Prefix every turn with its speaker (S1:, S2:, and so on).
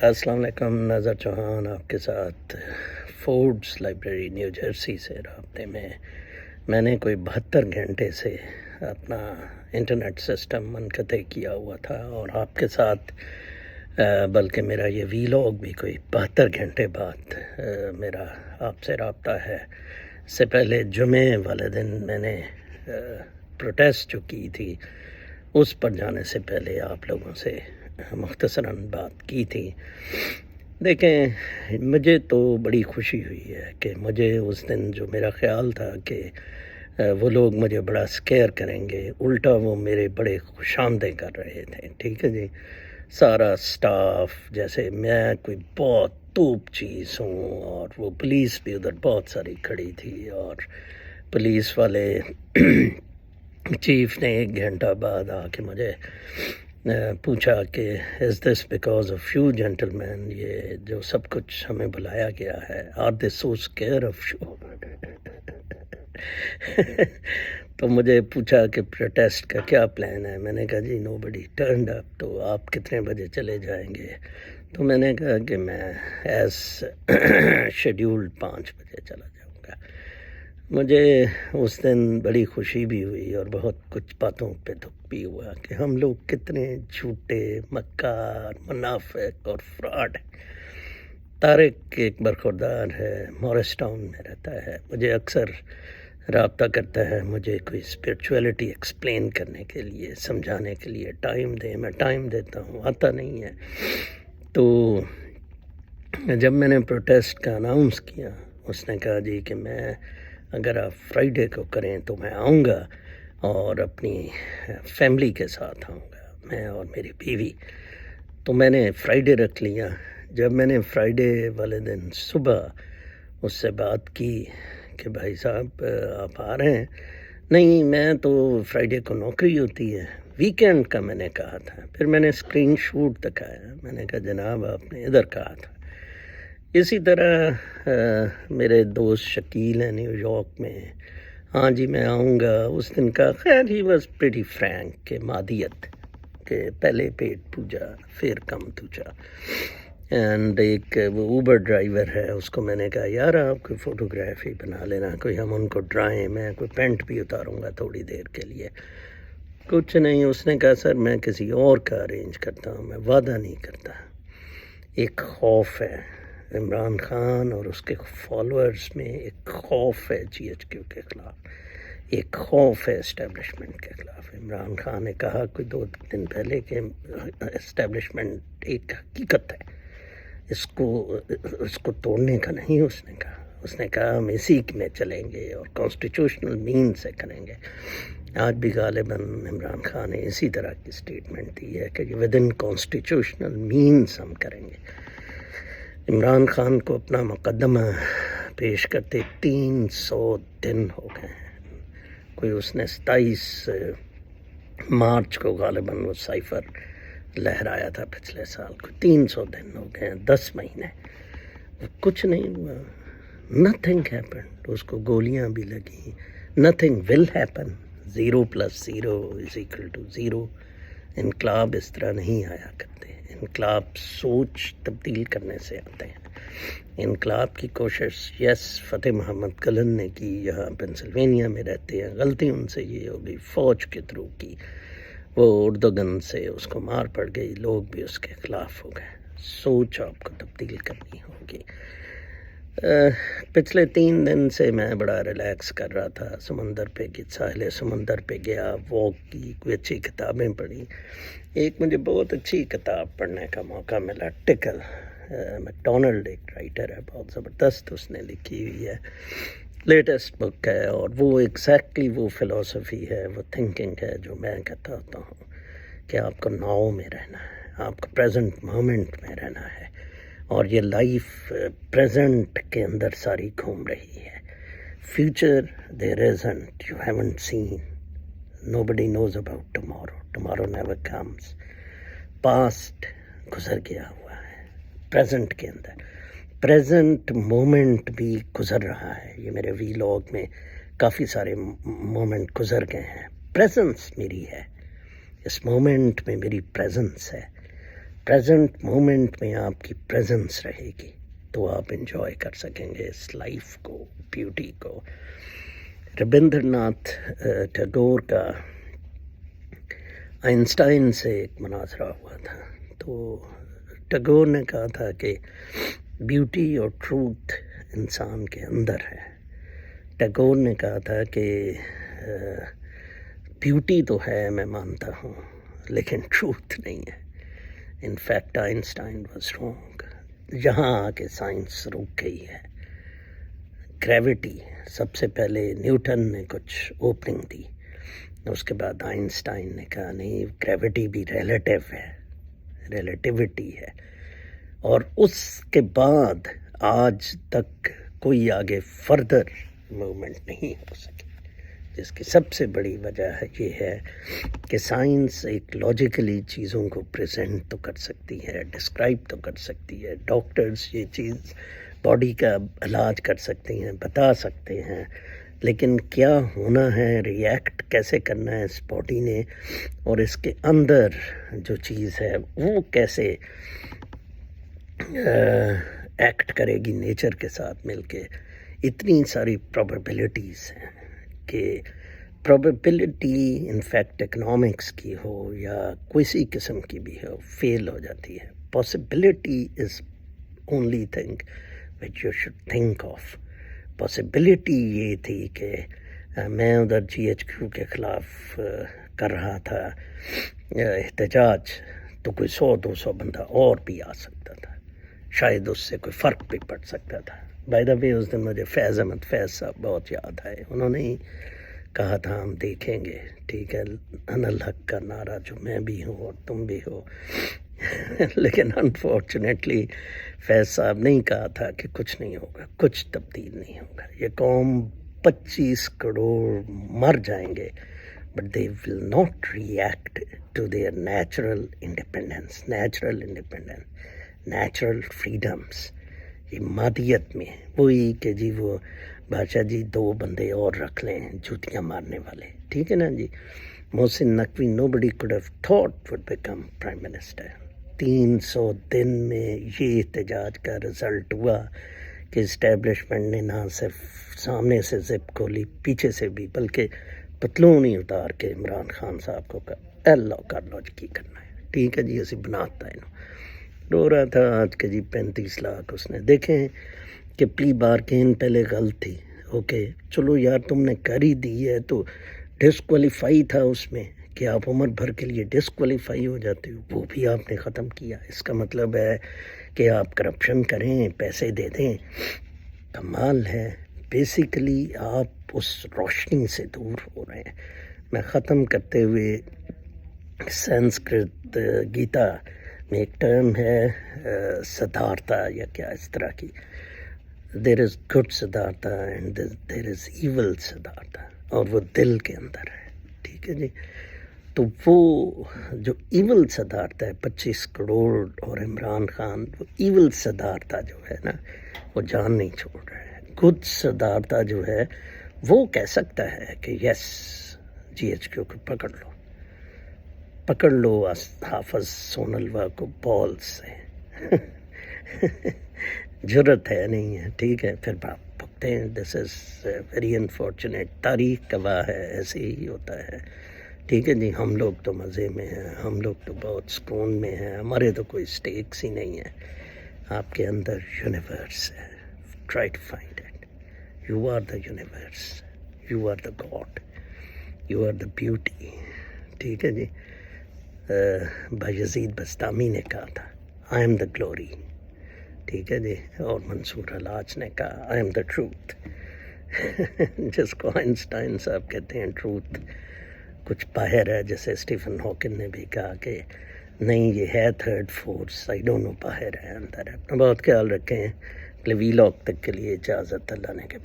S1: السلام علیکم، ناظر چوہان آپ کے ساتھ فورڈس لائبریری نیو جرسی سے رابطے میں نے کوئی 72 گھنٹے سے اپنا انٹرنیٹ سسٹم منقطع کیا ہوا تھا، اور آپ کے ساتھ بلکہ میرا یہ وی لاگ بھی کوئی 72 گھنٹے بعد میرا آپ سے رابطہ ہے۔ اس سے پہلے جمعے والے دن میں نے پروٹیسٹ جو کی تھی اس پر جانے سے پہلے آپ لوگوں سے مختصراً بات کی تھی۔ دیکھیں، مجھے تو بڑی خوشی ہوئی ہے کہ مجھے اس دن جو میرا خیال تھا کہ وہ لوگ مجھے بڑا سکیئر کریں گے، الٹا وہ میرے بڑے خوش آمدید کر رہے تھے۔ ٹھیک ہے جی، سارا سٹاف جیسے میں کوئی بہت توپ چیز ہوں، اور وہ پولیس بھی ادھر بہت ساری کھڑی تھی، اور پولیس والے چیف نے 1 گھنٹہ بعد آ کے مجھے پوچھا کہ is this because of you gentleman, یہ جو سب کچھ ہمیں بلایا گیا ہے، are they so scared of you? تو مجھے پوچھا کہ پروٹیسٹ کا کیا پلان ہے۔ میں نے کہا جی نو بڈی ٹرنڈ اپ، تو آپ کتنے بجے چلے جائیں گے؟ تو میں نے کہا کہ میں ایز شیڈیولڈ 5 بجے چلا جاؤں گا۔ مجھے اس دن بڑی خوشی بھی ہوئی اور بہت کچھ باتوں پہ دکھ بھی ہوا کہ ہم لوگ کتنے جھوٹے، مکار، منافق اور فراڈ ہیں۔ طارق ایک برخوردار ہے، مورس ٹاؤن میں رہتا ہے، مجھے اکثر رابطہ کرتا ہے، مجھے کوئی اسپرچویلٹی ایکسپلین کرنے کے لیے، سمجھانے کے لیے ٹائم دے، میں ٹائم دیتا ہوں، آتا نہیں ہے۔ تو جب میں نے پروٹیسٹ کا اناؤنس کیا، اس نے کہا جی کہ میں اگر آپ فرائیڈے کو کریں تو میں آؤں گا، اور اپنی فیملی کے ساتھ آؤں گا، میں اور میری بیوی۔ تو میں نے فرائیڈے رکھ لیا۔ جب میں نے فرائیڈے والے دن صبح اس سے بات کی کہ بھائی صاحب آپ آ رہے ہیں؟ نہیں، میں تو فرائیڈے کو نوکری ہوتی ہے، ویکینڈ کا میں نے کہا تھا۔ پھر میں نے اسکرین شاٹ دکھایا، میں نے کہا جناب آپ نے ادھر کہا تھا۔ اسی طرح میرے دوست شکیل ہیں نیو یارک میں، ہاں جی میں آؤں گا اس دن کا۔ خیر ہی واز پریٹی فرینک کہ مادیت، کہ پہلے پیٹ پوجا پھر کم توجا۔ اینڈ ایک وہ اوبر ڈرائیور ہے، اس کو میں نے کہا یار آپ کوئی فوٹوگرافی بنا لینا، کوئی ہم ان کو ڈرائیں، میں کوئی پینٹ بھی اتاروں گا تھوڑی دیر کے لیے۔ کچھ نہیں، اس نے کہا سر میں کسی اور کا ارینج کرتا ہوں، میں وعدہ نہیں کرتا۔ ایک خوف ہے عمران خان اور اس کے فالوورز میں، ایک خوف ہے جی ایچ کیو کے خلاف، ایک خوف ہے اسٹیبلشمنٹ کے خلاف۔ عمران خان نے کہا کوئی 2 دن پہلے کہ اسٹیبلشمنٹ ایک حقیقت ہے، اس کو توڑنے کا نہیں۔ اس نے کہا ہم اسی میں چلیں گے اور کانسٹیٹیوشنل مین سے کریں گے۔ آج بھی غالباً عمران خان نے اسی طرح کی اسٹیٹمنٹ دی ہے کہ ود ان کانسٹیٹیوشنل مینس ہم کریں گے۔ عمران خان کو اپنا مقدمہ پیش کرتے 300 دن ہو گئے ہیں۔ کوئی اس نے 27 مارچ کو غالباً وہ سائفر لہرایا تھا پچھلے سال کو۔ 300 دن ہو گئے ہیں، 10 مہینے، کچھ نہیں ہوا۔ Nothing happened. اس کو گولیاں بھی لگیں، نتھنگ ول ہیپن۔ 0 + 0 = 0۔ انقلاب اس طرح نہیں آیا کرتے، انقلاب سوچ تبدیل کرنے سے آتے ہیں۔ انقلاب کی کوشش یس فتح محمد کلن نے کی، یہاں پنسلوینیا میں رہتے ہیں۔ غلطی ان سے یہ ہوگی، فوج کے تھرو کی، وہ اردوگن سے اس کو مار پڑ گئی، لوگ بھی اس کے خلاف ہو گئے۔ سوچ آپ کو تبدیل کرنی ہوگی۔ پچھلے 3 دن سے میں بڑا ریلیکس کر رہا تھا، سمندر پہ ساحل سمندر پہ گیا، واک کی، کوئی اچھی کتابیں پڑھی۔ ایک مجھے بہت اچھی کتاب پڑھنے کا موقع ملا، ٹکل میکڈونلڈ ایک رائٹر ہے، بہت زبردست اس نے لکھی ہوئی ہے، لیٹسٹ بک ہے، اور وہ ایگزیکٹلی وہ فلسفی ہے، وہ تھنکنگ ہے جو میں کہتا ہوتا ہوں کہ آپ کو ناؤ میں رہنا ہے، آپ کو پریزنٹ مومنٹ میں رہنا ہے، اور یہ لائف پریزنٹ کے اندر ساری گھوم رہی ہے۔ Future there isn't, you haven't seen, nobody knows about tomorrow never comes۔ Past گزر گیا ہوا ہے، پریزنٹ کے اندر پریزنٹ مومنٹ بھی گزر رہا ہے۔ یہ میرے وی لاگ میں کافی سارے مومنٹ گزر گئے ہیں، پریزنس میری ہے، اس مومنٹ میں میری پریزنس ہے۔ پریزنٹ مومنٹ میں آپ کی پریزنس رہے گی تو آپ انجوائے کر سکیں گے اس لائف کو، بیوٹی کو. ربندر ناتھ ٹیگور کا آئنسٹائن سے ایک مناظرہ ہوا تھا، تو ٹیگور نے کہا تھا کہ بیوٹی اور ٹروتھ انسان کے اندر ہے. ٹیگور نے کہا تھا کہ بیوٹی تو ہے، میں مانتا ہوں، لیکن ٹروتھ نہیں ہے. In fact Einstein was wrong. یہاں آ کے سائنس رک گئی ہے. گریوٹی سب سے پہلے نیوٹن نے کچھ اوپننگ دی، اس کے بعد آئنسٹائن نے کہا نہیں، گریوٹی بھی ریلیٹیو ہے، ریلیٹیوٹی ہے. اور اس کے بعد آج تک کوئی آگے فردر موومنٹ نہیں ہو سکی، جس کی سب سے بڑی وجہ یہ ہے کہ سائنس ایک لاجیکلی چیزوں کو پریزنٹ تو کر سکتی ہے، ڈسکرائب تو کر سکتی ہے، ڈاکٹرز یہ چیز باڈی کا علاج کر سکتے ہیں، بتا سکتے ہیں، لیکن کیا ہونا ہے، ریئیکٹ کیسے کرنا ہے اس باڈی نے، اور اس کے اندر جو چیز ہے وہ کیسے ایکٹ کرے گی نیچر کے ساتھ مل کے. اتنی ساری پرابیبلٹیز ہیں کہ پرابیبلٹی انفیکٹ اکنامکس کی ہو یا کسی قسم کی بھی ہو فیل ہو جاتی ہے. Possibility is only thing which you should think of. Possibility یہ تھی کہ میں ادھر جی ایچ کیو کے خلاف کر رہا تھا احتجاج، تو کوئی 100-200 بندہ اور بھی آ سکتا تھا، شاید اس سے کوئی فرق بھی پڑ سکتا تھا. بائی دا وے اس دن مجھے فیض احمد فیض صاحب بہت یاد آئے. انہوں نے ہی کہا تھا ہم دیکھیں گے، ٹھیک ہے، انا الحق کا نعرہ جو میں بھی ہوں اور تم بھی ہو. لیکن انفارچونیٹلی فیض صاحب نے ہی کہا تھا کہ کچھ نہیں ہوگا، کچھ تبدیل نہیں ہوگا. یہ قوم 25 کروڑ مر جائیں گے but they will not react to their natural independence, natural freedoms. یہ مادیت میں وہی کہ جی وہ بادشاہ جی 2 بندے اور رکھ لیں جوتیاں مارنے والے، ٹھیک ہے نا جی. Mohsin Naqvi nobody could have thought would become prime minister. 300 دن میں یہ احتجاج کا رزلٹ ہوا کہ اسٹیبلشمنٹ نے نہ صرف سامنے سے زپ کھولی، پیچھے سے بھی، بلکہ پتلون ہی اتار کے عمران خان صاحب کو کہا اللہ کر لو جی کی کرنا ہے، ٹھیک ہے جی اسی بناتا ہے. رو رہا تھا آج کے جی 35 لاکھ اس نے دیکھیں کہ پلی بارگین پہلے غلط تھی. اوکے چلو یار تم نے کر ہی دی ہے تو ڈسکوالیفائی تھا اس میں کہ آپ عمر بھر کے لیے ڈسکوالیفائی ہو جاتے ہو، وہ بھی آپ نے ختم کیا. اس کا مطلب ہے کہ آپ کرپشن کریں، پیسے دے دیں. کمال ہے. بیسیکلی آپ اس روشنی سے دور ہو رہے ہیں. میں ختم کرتے ہوئے سنسکرت گیتا میں ایک ٹرم ہے صدارتا یا کیا اس طرح کی، there is good Siddhartha and there is evil Siddhartha, اور وہ دل کے اندر ہے، ٹھیک ہے جی. تو وہ جو ایول صدارتا ہے 25 کروڑ اور عمران خان، وہ ایول صدارتا جو ہے نا وہ جان نہیں چھوڑ رہا ہے. گڈ صدارتا جو ہے وہ کہہ سکتا ہے کہ یس جی ایچ کیو کو پکڑ لو حافظ سونلوا کو بال سے. جرت ہے نہیں ہے، ٹھیک ہے، پھر آپ پکتے ہیں. دس از ویری انفارچونیٹ. تاریخ گواہ ہے، ایسے ہی ہوتا ہے، ٹھیک ہے جی. ہم لوگ تو مزے میں ہیں، ہم لوگ تو بہت سکون میں ہیں، ہمارے تو کوئی سٹیکس ہی نہیں ہے. آپ کے اندر یونیورس ہے. Try to find it. You are the universe, you are the god, you are the beauty, ٹھیک ہے جی. بایزید بستامی نے کہا تھا آئی ایم دا گلوری، ٹھیک ہے جی. اور منصور حلاج نے کہا آئی ایم دا ٹروتھ. جس کو آئنسٹائن صاحب کہتے ہیں ٹروتھ کچھ باہر ہے، جیسے اسٹیفن ہاکن نے بھی کہا کہ نہیں یہ ہے third force, I don't know باہر ہے اندر ہے. اپنا بہت خیال رکھیں. اگلے ویلاگ تک کے لیے اجازت، اللہ نے کے